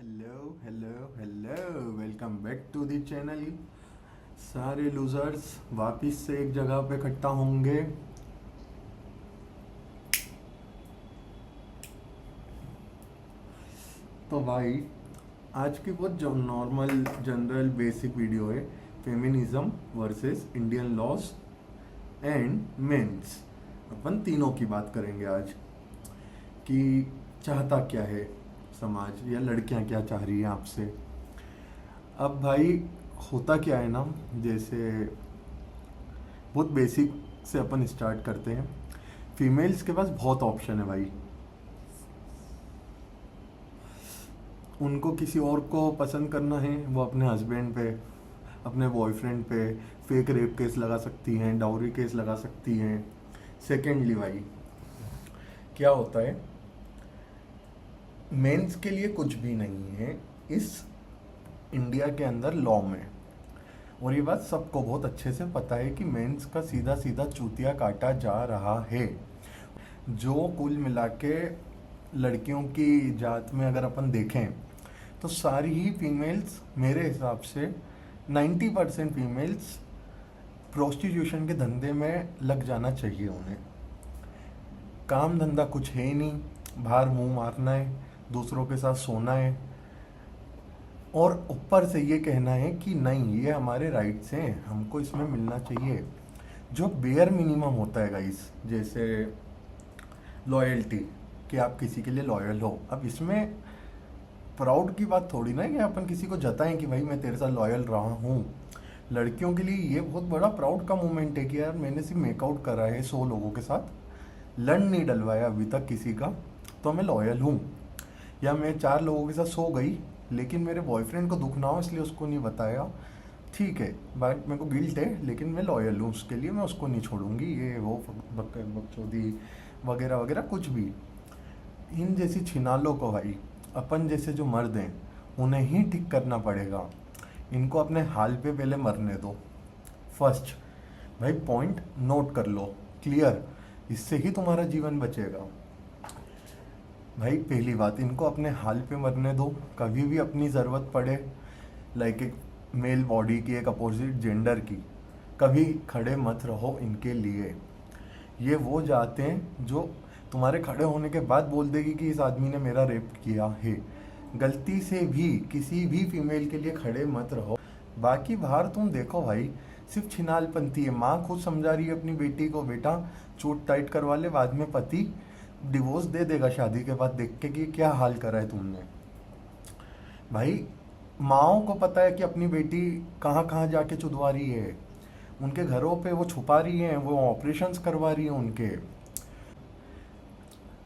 Hello hello hello, welcome back to the channel. सारे losers वापिस से एक जगह पे इकट्ठा होंगे। तो भाई आज की बहुत जो नॉर्मल जनरल बेसिक वीडियो है, feminism versus Indian laws and men's. अपन तीनों की बात करेंगे आज कि चाहता क्या है समाज, या लड़कियां क्या चाह रही हैं आपसे। अब भाई होता क्या है ना, जैसे बहुत बेसिक से अपन स्टार्ट करते हैं। फीमेल्स के पास बहुत ऑप्शन है भाई। उनको किसी और को पसंद करना है, वो अपने हस्बैंड पे, अपने बॉयफ्रेंड पे फेक रेप केस लगा सकती हैं, डाउरी केस लगा सकती हैं। सेकेंडली भाई क्या होता है, मेंस के लिए कुछ भी नहीं है इस इंडिया के अंदर लॉ में। और ये बात सबको बहुत अच्छे से पता है कि मेंस का सीधा सीधा चूतिया काटा जा रहा है। जो कुल मिला के लड़कियों की जात में अगर अपन देखें तो सारी ही फीमेल्स मेरे हिसाब से 90% फीमेल्स प्रोस्टिट्यूशन के धंधे में लग जाना चाहिए उन्हें। काम धंधा कुछ है ही नहीं, बाहर मुंह मारना है, दूसरों के साथ सोना है, और ऊपर से ये कहना है कि नहीं ये हमारे राइट्स हैं, हमको इसमें मिलना चाहिए। जो बेयर मिनिमम होता है गाइस, जैसे लॉयल्टी, कि आप किसी के लिए लॉयल हो। अब इसमें प्राउड की बात थोड़ी ना है कि अपन किसी को जताएं कि भाई मैं तेरे साथ लॉयल रहा हूँ। लड़कियों के लिए ये बहुत बड़ा प्राउड का मोमेंट है कि यार मैंने सिर्फ मेकआउट करा है 100 लोगों के साथ, लन नहीं डलवाया अभी तक किसी का, तो मैं लॉयल हूँ। या मैं 4 लोगों के साथ सो गई लेकिन मेरे बॉयफ्रेंड को दुख ना हो इसलिए उसको नहीं बताया, ठीक है, बट मेरे को गिल्ट है लेकिन मैं लॉयल हूँ उसके लिए, मैं उसको नहीं छोड़ूंगी, ये वो बकचोदी वगैरह वगैरह कुछ भी। इन जैसी छिनालों को भाई अपन जैसे जो मर्द हैं उन्हें ही ठीक करना पड़ेगा। इनको अपने हाल पे पहले मरने दो। फर्स्ट भाई पॉइंट नोट कर लो, क्लियर, इससे ही तुम्हारा जीवन बचेगा। भाई पहली बात, इनको अपने हाल पे मरने दो। कभी भी अपनी ज़रूरत पड़े, लाइक एक मेल बॉडी की, एक अपोजिट जेंडर की, कभी खड़े मत रहो इनके लिए। ये वो जाते हैं जो तुम्हारे खड़े होने के बाद बोल देगी कि इस आदमी ने मेरा रेप किया है। गलती से भी किसी भी फीमेल के लिए खड़े मत रहो। बाकी बाहर तुम देखो भाई, सिर्फ छिनालपंती है। माँ खुद समझा रही है अपनी बेटी को, बेटा चूट टाइट करवा ले, बाद में पति डिवोर्स दे देगा शादी के बाद, देख के कि क्या हाल करा है तुमने। भाई माओ को पता है कि अपनी बेटी कहाँ कहाँ जाके चुदवा रही है, उनके घरों पे वो छुपा रही है, वो ऑपरेशंस करवा रही है उनके।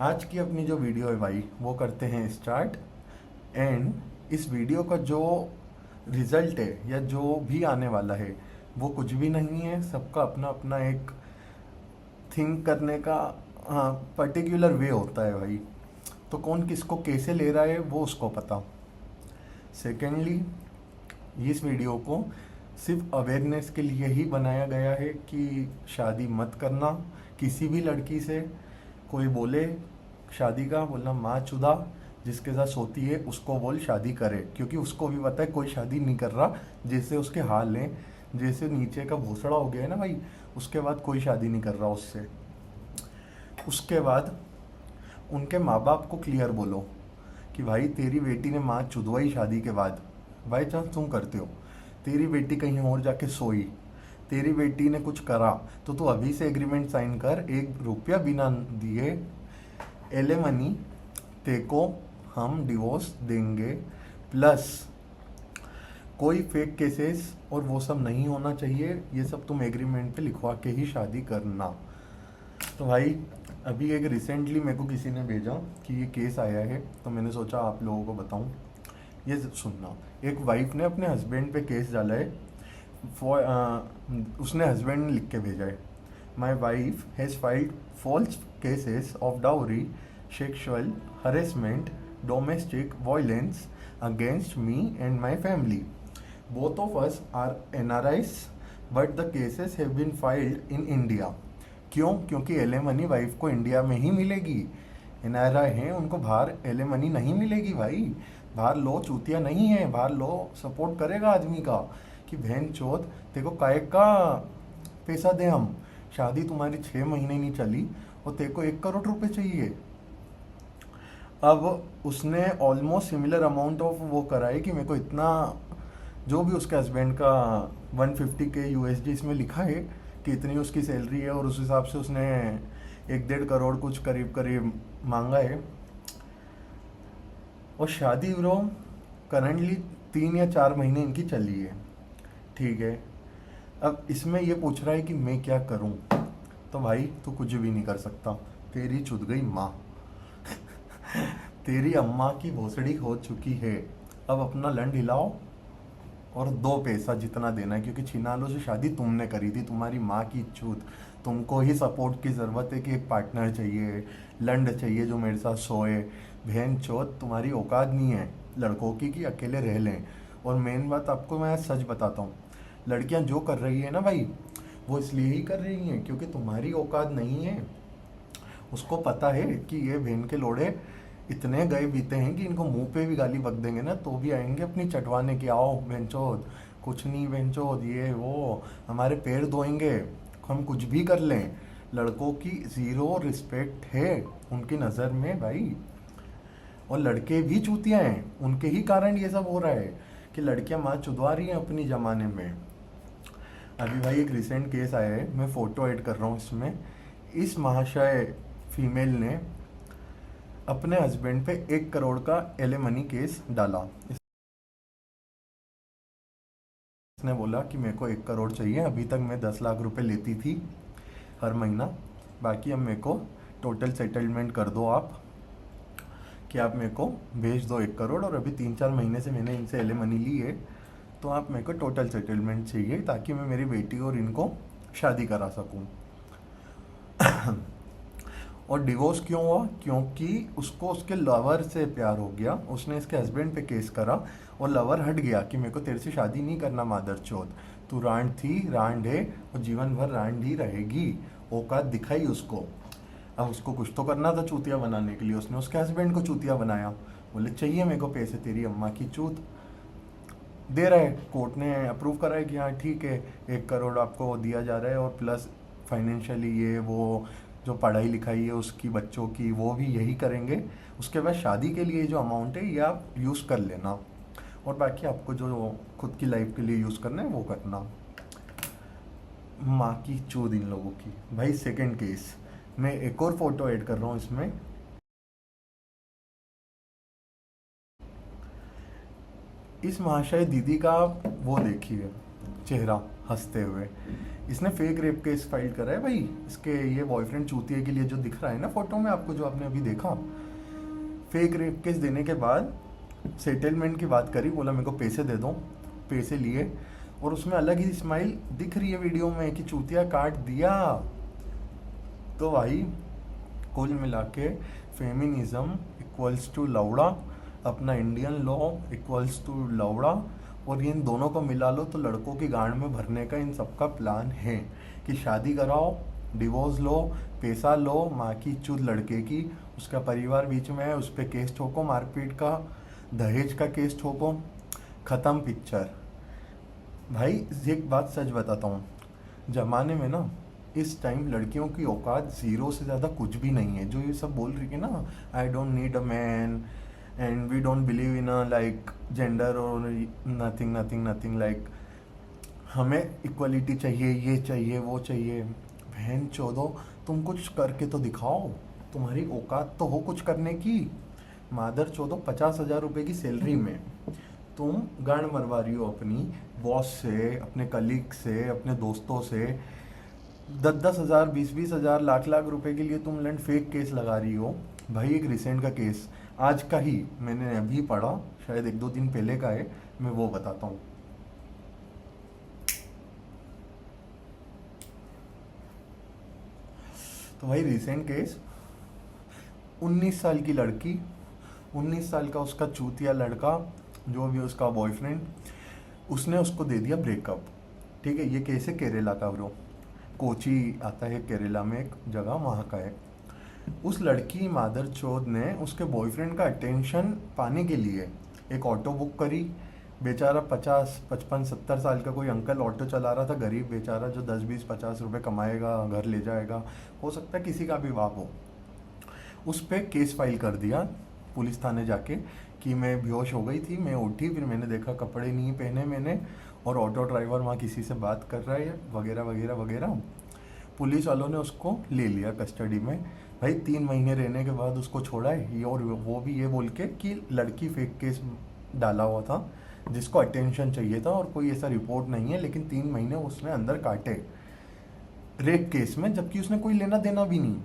आज की अपनी जो वीडियो है भाई वो करते हैं स्टार्ट। एंड इस वीडियो का जो रिजल्ट है या जो भी आने वाला है वो कुछ भी नहीं है, सबका अपना अपना एक थिंक करने का पर्टिकुलर वे होता है भाई। तो कौन किसको कैसे ले रहा है वो उसको पता। सेकेंडली इस वीडियो को सिर्फ अवेयरनेस के लिए ही बनाया गया है कि शादी मत करना किसी भी लड़की से। कोई बोले शादी का, बोलना माँ चुदा, जिसके साथ सोती है उसको बोल शादी करे, क्योंकि उसको भी पता है कोई शादी नहीं कर रहा, जैसे उसके हाल हैं, जैसे नीचे का भोसड़ा हो गया है ना भाई, उसके बाद कोई शादी नहीं कर रहा उससे। उसके बाद उनके माँ बाप को क्लियर बोलो कि भाई तेरी बेटी ने माँ चुदवाई शादी के बाद, बाई चांस तुम करते हो, तेरी बेटी कहीं और जाके सोई, तेरी बेटी ने कुछ करा, तो तू अभी से एग्रीमेंट साइन कर, 1 रुपया बिना दिए एलिमनी तेको हम डिवोर्स देंगे, प्लस कोई फेक केसेस और वो सब नहीं होना चाहिए, ये सब तुम एग्रीमेंट पे लिखवा के ही शादी करना। तो भाई अभी एक रिसेंटली मेरे को किसी ने भेजा कि ये केस आया है, तो मैंने सोचा आप लोगों को बताऊं। ये सुनना, एक वाइफ ने अपने हस्बैंड पे केस डाला है। उसने हस्बैंड ने लिख के भेजा है, my wife has filed false cases of dowry, sexual harassment, domestic violence against me and my family. Both of us are NRIs but the cases have been filed in India. क्यों? क्योंकि alimony wife को India में ही मिलेगी, NRI हैं, उनको बाहर alimony नहीं मिलेगी भाई। बाहर लो चूतिया नहीं है, बाहर लो सपोर्ट करेगा आदमी का कि बहन चोद तेरे को काय का पैसा दे हम। शादी तुम्हारी 6 महीने नहीं चली और तेरे को 1 करोड़ रुपए चाहिए। अब उसने ऑलमोस्ट सिमिलर अमाउंट ऑफ वो कराई कि मेरे को इतना, जो भी उसके हस्बैंड का 150K यूएसडी इसमें लिखा है कि इतनी उसकी सैलरी है, और उस हिसाब से उसने 1-1.5 करोड़ कुछ करीब करीब मांगा है। और शादी ब्रो करंटली 3 या 4 महीने इनकी चली है, ठीक है। अब इसमें ये पूछ रहा है कि मैं क्या करूं, तो भाई तू कुछ भी नहीं कर सकता, तेरी चुद गई माँ। तेरी अम्मा की भोसड़ी हो चुकी है। अब अपना लंड हिलाओ और दो पैसा जितना देना है, क्योंकि छिनालो से शादी तुमने करी थी, तुम्हारी माँ की चूत। तुमको ही सपोर्ट की ज़रूरत है कि एक पार्टनर चाहिए, लंड चाहिए जो मेरे साथ सोए। बहन चोत तुम्हारी औकात नहीं है लड़कों की कि अकेले रह लें। और मेन बात आपको मैं सच बताता हूँ, लड़कियाँ जो कर रही है ना भाई, वो इसलिए ही कर रही हैं क्योंकि तुम्हारी औकात नहीं है। उसको पता है कि ये बहन के लोड़े इतने गए बीते हैं कि इनको मुंह पे भी गाली बक देंगे ना तो भी आएंगे अपनी चटवाने की, आओ बहनचोद कुछ नहीं बहनचोद ये वो, हमारे पैर धोएंगे, हम कुछ भी कर लें। लड़कों की ज़ीरो रिस्पेक्ट है उनकी नज़र में भाई। और लड़के भी चूतियाँ हैं, उनके ही कारण ये सब हो रहा है कि लड़कियां माँ चुदवा रही हैं अपनी ज़माने में। अभी भाई एक रिसेंट केस आया है, मैं फ़ोटो ऐड कर रहा हूँ इसमें। इस महाशय फीमेल ने अपने हस्बैंड पे 1 करोड़ का एलिमनी केस डाला। इसने बोला कि मेरे को 1 करोड़ चाहिए, अभी तक मैं 10 लाख रुपए लेती थी हर महीना, बाकी अब मेरे को टोटल सेटलमेंट कर दो आप, कि आप मेरे को भेज दो 1 करोड़, और अभी 3-4 महीने से मैंने इनसे एलिमनी ली है, तो आप मेरे को टोटल सेटलमेंट चाहिए ताकि मैं मेरी बेटी और इनको शादी करा सकूं। और डिवोर्स क्यों हुआ? क्योंकि उसको उसके लवर से प्यार हो गया, उसने इसके हस्बैंड पे केस करा और लवर हट गया कि मेरे को तेरे से शादी नहीं करना मादर चौथ, तू रांड थी रांड है और जीवन भर रांड ही रहेगी। औकात दिखाई उसको। अब उसको कुछ तो करना था चूतिया बनाने के लिए, उसने उसके हस्बैंड को चूतिया बनाया। बोले चाहिए मेरे को पैसे, तेरी अम्मा की चूत। दे रहा है, कोर्ट ने अप्रूव करा है कि हाँ ठीक है 1 करोड़ आपको दिया जा रहा है, और प्लस फाइनेंशियली ये वो जो पढ़ाई लिखाई है उसकी बच्चों की वो भी यही करेंगे। उसके बाद शादी के लिए जो अमाउंट है ये आप यूज़ कर लेना, और बाकी आपको जो खुद की लाइफ के लिए यूज़ करना है वो करना। माँ की चूद इन लोगों की। भाई सेकंड केस, मैं एक और फोटो ऐड कर रहा हूँ इसमें। इस महाशय दीदी का वो देखिए चेहरा हंसते हुए। इसने फेक रेप केस फाइल करा है भाई। इसके ये बॉयफ्रेंड चूतिए के लिए जो दिख रहा है ना फोटो में आपको, जो आपने अभी देखा, फेक रेप केस देने के बाद सेटलमेंट की बात करी, बोला मेरे को पैसे दे दो, पैसे लिए, और उसमें अलग ही स्माइल दिख रही है वीडियो में कि चूतिया काट दिया। तो भाई कुल मिला के फेमिनिज्म इक्वल्स टू लौड़ा, अपना इंडियन लॉ इक्वल्स टू लौड़ा, और इन दोनों को मिला लो तो लड़कों की गांड में भरने का इन सबका प्लान है कि शादी कराओ, डिवोर्स लो, पैसा लो, माँ की चूत लड़के की, उसका परिवार बीच में है, उस पर केस ठोको, मारपीट का, दहेज का केस ठोको, ख़त्म पिक्चर। भाई एक बात सच बताता हूँ, जमाने में ना इस टाइम लड़कियों की औकात ज़ीरो से ज़्यादा कुछ भी नहीं है। जो ये सब बोल रही है ना, I don't need a man and we don't believe in a like gender और नथिंग नथिंग नथिंग, लाइक हमें इक्वलिटी चाहिए, ये चाहिए वो चाहिए। बहन चोदो, तुम कुछ करके तो दिखाओ, तुम्हारी औकात तो हो कुछ करने की। मादर चोदो, 50,000 रुपये की सैलरी में तुम गांड मरवा रही हो अपनी बॉस से, अपने कलीग से, अपने दोस्तों से। 10-10 हज़ार, 20-20 हज़ार, लाख लाख रुपए के लिए तुम लैंड फेक केस लगा रही हो। भाई एक रिसेंट का केस आज का ही मैंने अभी पढ़ा, शायद 1-2 दिन पहले का है, मैं वो बताता हूँ। तो भाई रिसेंट केस, 19 साल की लड़की, 19 साल का उसका चूतिया लड़का, जो भी उसका बॉयफ्रेंड, उसने उसको दे दिया ब्रेकअप। ठीक है, ये केस है केरला का ब्रो, कोची आता है केरला में एक जगह, वहाँ का है। उस लड़की मादर चौध ने उसके बॉयफ्रेंड का अटेंशन पाने के लिए एक ऑटो बुक करी। बेचारा 50 55 70 साल का कोई अंकल ऑटो चला रहा था, गरीब बेचारा, जो 10 20 50 रुपए कमाएगा, घर ले जाएगा, हो सकता है किसी का भी बाप हो। उस पर केस फाइल कर दिया पुलिस थाने जाके कि मैं बेहोश हो गई थी, मैं उठी, फिर मैंने देखा कपड़े नहीं पहने मैंने, और ऑटो ड्राइवर वहाँ किसी से बात कर रहा है वगैरह वगैरह वगैरह। पुलिस वालों ने उसको ले लिया कस्टडी में। भाई 3 महीने रहने के बाद उसको छोड़ा है ये, और वो भी ये बोल के कि लड़की फेक केस डाला हुआ था जिसको अटेंशन चाहिए था, और कोई ऐसा रिपोर्ट नहीं है, लेकिन 3 महीने उसने अंदर काटे रेप केस में, जबकि उसने कोई लेना देना भी नहीं।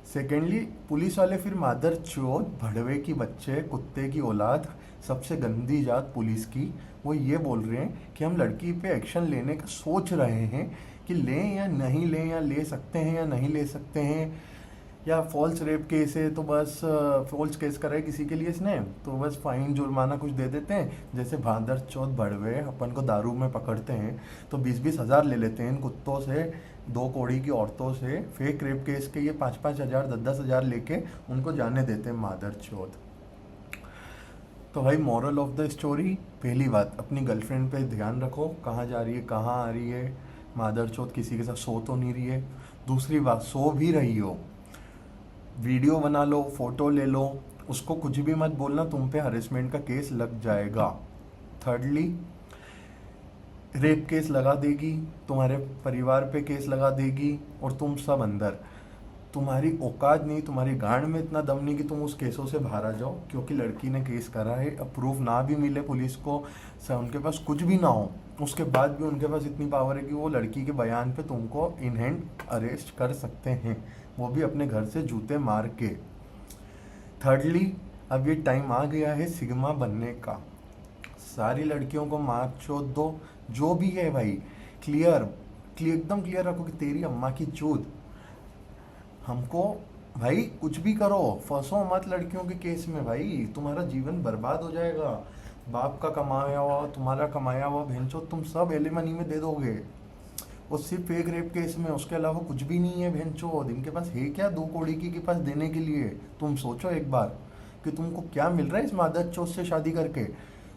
सेकेंडली पुलिस वाले फिर मादर चोद, भड़वे की बच्चे, कुत्ते की औलाद, सबसे गंदी जात पुलिस की, वो ये बोल रहे हैं कि हम लड़की पे एक्शन लेने का सोच रहे हैं कि लें या नहीं लें, या ले सकते हैं या नहीं ले सकते हैं, या फॉल्स रेप केस है तो बस फॉल्स केस करा है किसी के लिए इसने तो बस फाइन जुर्माना कुछ दे देते हैं। जैसे भादर चौथ भड़वे अपन को दारू में पकड़ते हैं तो 20 20 हज़ार ले लेते हैं इन कुत्तों से, 2 कौड़ी की औरतों से, फेक रेप केस के ये 5 5 हज़ार 10 10 हज़ार लेके उनको जाने देते हैं मादर चौथ। तो भाई मॉरल ऑफ द स्टोरी, पहली बात अपनी गर्लफ्रेंड पे ध्यान रखो, कहाँ जा रही है, कहाँ आ रही है, मादर चौथ किसी के साथ सो तो नहीं रही है। दूसरी बात, सो भी रही हो, वीडियो बना लो, फोटो ले लो, उसको कुछ भी मत बोलना, तुम पे हरेसमेंट का केस लग जाएगा। थर्डली, रेप केस लगा देगी, तुम्हारे परिवार पे केस लगा देगी, और तुम सब अंदर, तुम्हारी औकात नहीं, तुम्हारी गांड में इतना दम नहीं कि तुम उस केसों से बाहर आ जाओ, क्योंकि लड़की ने केस करा है। अब प्रूफ ना भी मिले पुलिस को, उनके पास कुछ भी ना हो, उसके बाद भी उनके पास इतनी पावर है कि वो लड़की के बयान पे तुमको इन हैंड अरेस्ट कर सकते हैं, वो भी अपने घर से जूते मार के। थर्डली, अब ये टाइम आ गया है सिग्मा बनने का, सारी लड़कियों को मार चोद दो, जो भी है भाई, क्लियर एकदम क्लियर रखो कि तेरी अम्मा की चूत। हमको भाई कुछ भी करो, फंसो मत लड़कियों के केस में, भाई तुम्हारा जीवन बर्बाद हो जाएगा। बाप का कमाया हुआ, तुम्हारा कमाया हुआ भेंचो तुम सब एलिमनी में दे दोगे, और सिर्फ एक रेप केस में, उसके अलावा कुछ भी नहीं है भेंचो। इनके पास है क्या 2 कौड़ी के पास देने के लिए? तुम सोचो एक बार कि तुमको क्या मिल रहा है इस मादर चौथ से शादी करके।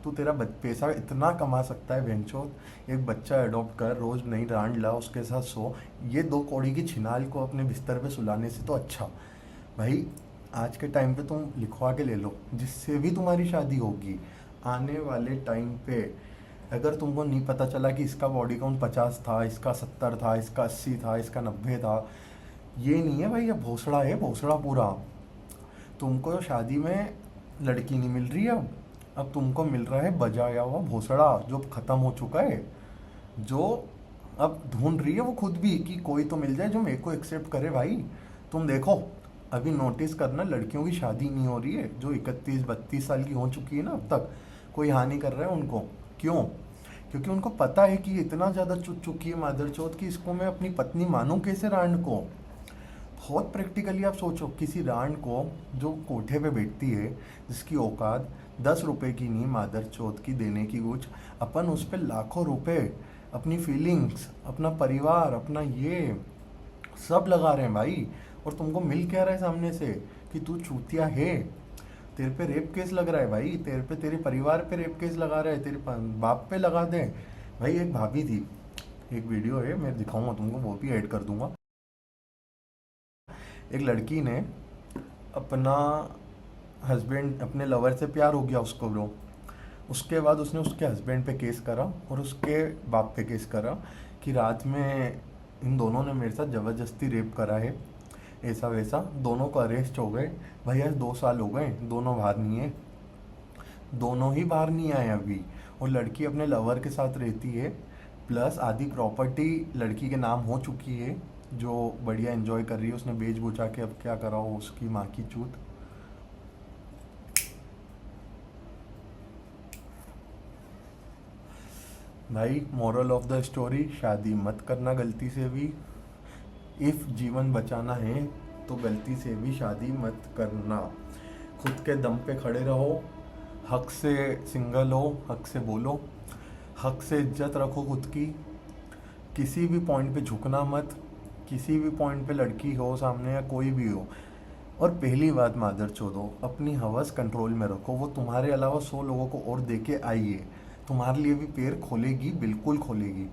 तू तेरा पैसा इतना कमा सकता है भेंचोद, एक बच्चा अडॉप्ट कर, रोज नई रांड ला, उसके साथ सो, ये 2 कौड़ी की छिनाल को अपने बिस्तर पे सुलाने से तो अच्छा भाई आज के टाइम पे तुम लिखवा के ले लो, जिससे भी तुम्हारी शादी होगी आने वाले टाइम पे। अगर तुमको नहीं पता चला कि इसका बॉडी काउंट 50 था, इसका 70 था, इसका 80 था, इसका 90 था, ये नहीं है भाई, ये भोसड़ा है, भोसड़ा पूरा। तुमको शादी में लड़की नहीं मिल रही है, अब तुमको मिल रहा है बजाया हुआ भोसड़ा जो ख़त्म हो चुका है, जो अब ढूंढ रही है वो खुद भी कि कोई तो मिल जाए जो मेरे को एक्सेप्ट करे। भाई तुम देखो, अभी नोटिस करना, लड़कियों की शादी नहीं हो रही है जो 31 32 साल की हो चुकी है ना, अब तक कोई हाँ नहीं कर रहा है उनको। क्यों? क्योंकि उनको पता है कि इतना ज़्यादा चुट चुकी है मादर चौथ कि इसको मैं अपनी पत्नी मानूं कैसे रांड को। बहुत प्रैक्टिकली आप सोचो, किसी रांड को जो कोठे पे बैठती है, जिसकी औकात 10 रुपए की नहीं मादर चौथ की देने की कुछ, अपन उस पर लाखों रुपए, अपनी फीलिंग्स, अपना परिवार, अपना ये सब लगा रहे हैं भाई, और तुमको मिल क्या रहा है सामने से कि तू चूतिया है। तेरे पे रेप केस लग रहा है भाई, तेरे पे, तेरे परिवार पे रेप केस लगा रहा है, तेरे बाप पे लगा दे भाई। एक भाभी थी, एक वीडियो है, मैं दिखाऊंगा तुमको, वो भी ऐड कर दूंगा। एक लड़की ने अपना हस्बैंड, अपने लवर से प्यार हो गया उसको ब्रो, उसके बाद उसने उसके हस्बैंड पे केस करा और उसके बाप पे केस करा कि रात में इन दोनों ने मेरे साथ ज़बरदस्ती रेप करा है, ऐसा वैसा। दोनों को अरेस्ट हो गए भाई, आज 2 साल हो गए, दोनों बाहर नहीं है, दोनों ही बाहर नहीं आए अभी। और लड़की अपने लवर के साथ रहती है, प्लस आधी प्रॉपर्टी लड़की के नाम हो चुकी है, जो बढ़िया एंजॉय कर रही है, उसने बेच बुचा के अब क्या करा हो उसकी माँ की चूत। भाई मोरल ऑफ द स्टोरी, शादी मत करना गलती से भी। इफ़ जीवन बचाना है तो गलती से भी शादी मत करना। खुद के दम पे खड़े रहो, हक से सिंगल हो, हक से बोलो, हक से इज्जत रखो खुद की, किसी भी पॉइंट पे झुकना मत किसी भी पॉइंट पे लड़की हो सामने या कोई भी हो। और पहली बात मादर चोदो, अपनी हवस कंट्रोल में रखो। वो तुम्हारे अलावा 100 लोगों को और दे के आई है, तुम्हारे लिए भी पैर खोलेगी, बिल्कुल खोलेगी।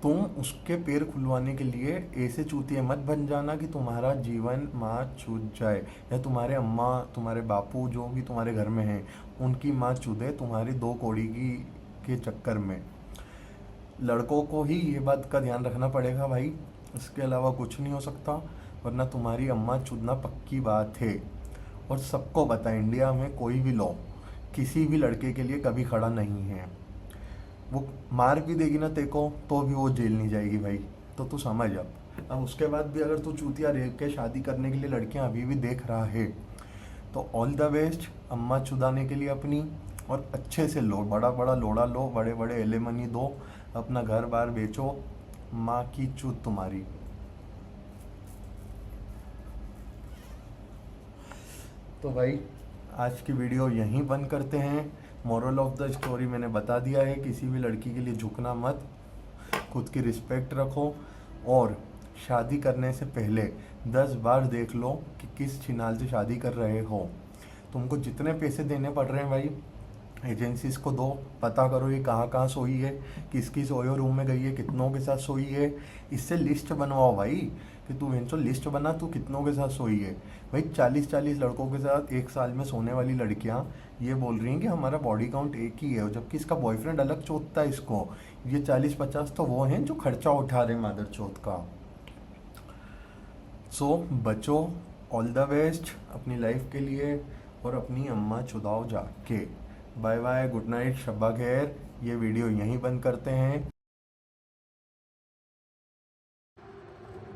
तुम उसके पैर खुलवाने के लिए ऐसे चूतिए मत बन जाना कि तुम्हारा जीवन माँ छूट जाए, या तुम्हारे अम्मा तुम्हारे बापू जो भी तुम्हारे घर में हैं उनकी माँ चूदे तुम्हारी 2 कौड़ी की के चक्कर में। लड़कों को ही ये बात का ध्यान रखना पड़ेगा भाई, इसके अलावा कुछ नहीं हो सकता, वरना तुम्हारी अम्मा चूदना पक्की बात है। और सबको पता है इंडिया में कोई भी लॉ किसी भी लड़के के लिए कभी खड़ा नहीं है। वो मार भी देगी ना तेको तो भी वो जेल नहीं जाएगी भाई, तो तू समझ। अब उसके बाद भी अगर तू चूतिया रेप के शादी करने के लिए लड़कियां अभी भी देख रहा है तो ऑल द बेस्ट अम्मा चुदाने के लिए अपनी। और अच्छे से लो, बड़ा बड़ा लोड़ा लो, बड़े बड़े एलेमनी दो, अपना घर बार बेचो, माँ की चूत तुम्हारी। तो भाई आज की वीडियो यहीं बंद करते हैं। मोरल ऑफ द स्टोरी मैंने बता दिया है, किसी भी लड़की के लिए झुकना मत, खुद की रिस्पेक्ट रखो, और शादी करने से पहले 10 बार देख लो कि किस छिनाल से शादी कर रहे हो। तुमको जितने पैसे देने पड़ रहे हैं भाई एजेंसीज को दो, पता करो ये कहाँ कहाँ सोई है, किस किस ओयो रूम में गई है, कितनों के साथ सोई है। इससे लिस्ट बनवाओ भाई कि तू भेंचो लिस्ट बना तू कितनों के साथ सोई है। भाई 40-40 लड़कों के साथ एक साल में सोने वाली लड़कियां ये बोल रही हैं कि हमारा बॉडी काउंट एक ही है, जबकि इसका बॉयफ्रेंड अलग चोदता है इसको। ये 40-50 तो वो हैं जो खर्चा उठा रहे मादर चौथ का। सो बचो, ऑल द बेस्ट अपनी लाइफ के लिए, और अपनी अम्मा चुदाओ जाके। बाय बाय, गुड नाइट, शब्बा खैर। ये वीडियो यहीं बंद करते हैं।